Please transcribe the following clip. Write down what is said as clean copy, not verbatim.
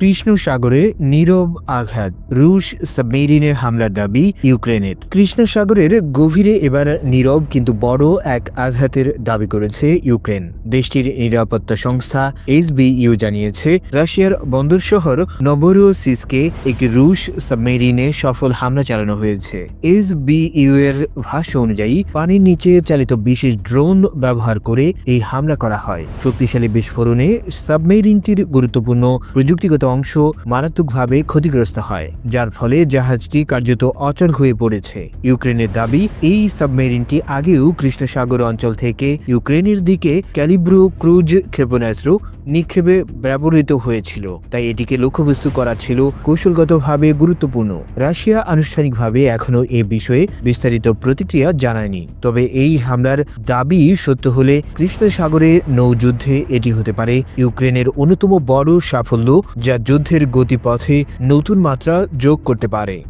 কৃষ্ণ সাগরে নীরব আঘাত, রুশ সাবমেরিনে হামলার দাবি ইউক্রেনের। কৃষ্ণ সাগরের গভীরে এবার নীরব কিন্তু বড় এক আঘাতের দাবি করেছে ইউক্রেন। দেশটির নিরাপত্তা সংস্থা SBU জানিয়েছে, রাশিয়ার বন্দর শহর নভরোসিস্কে একটি রুশ সাবমেরিনে সফল হামলা চালানো হয়েছে। SBU এর ভাষ্য অনুযায়ী পানির নিচে চালিত বিশেষ ড্রোন ব্যবহার করে এই হামলা করা হয়। শক্তিশালী বিস্ফোরণে সাবমেরিনটির গুরুত্বপূর্ণ প্রযুক্তিগত অংশ মারাত্মকভাবে ক্ষতিগ্রস্ত হয়, যার ফলে জাহাজটি কার্যত অচল হয়ে পড়েছে। ইউক্রেনের দাবি, এই সাবমেরিনটি আগেও কৃষ্ণ সাগর অঞ্চল থেকে ইউক্রেনের দিকে ক্যালিব্রো ক্রুজ ক্ষেপণাস্ত্র নিক্ষেপে ব্যবহৃত হয়েছিল, তাই এটিকে লক্ষ্যবস্তু করা ছিল কৌশলগতভাবে গুরুত্বপূর্ণ। রাশিয়া আনুষ্ঠানিকভাবে এখনও এ বিষয়ে বিস্তারিত প্রতিক্রিয়া জানায়নি। তবে এই হামলার দাবি সত্য হলে কৃষ্ণ সাগরে নৌযুদ্ধে এটি হতে পারে ইউক্রেনের অন্যতম বড় সাফল্য, যা যুদ্ধের গতিপথে নতুন মাত্রা যোগ করতে পারে।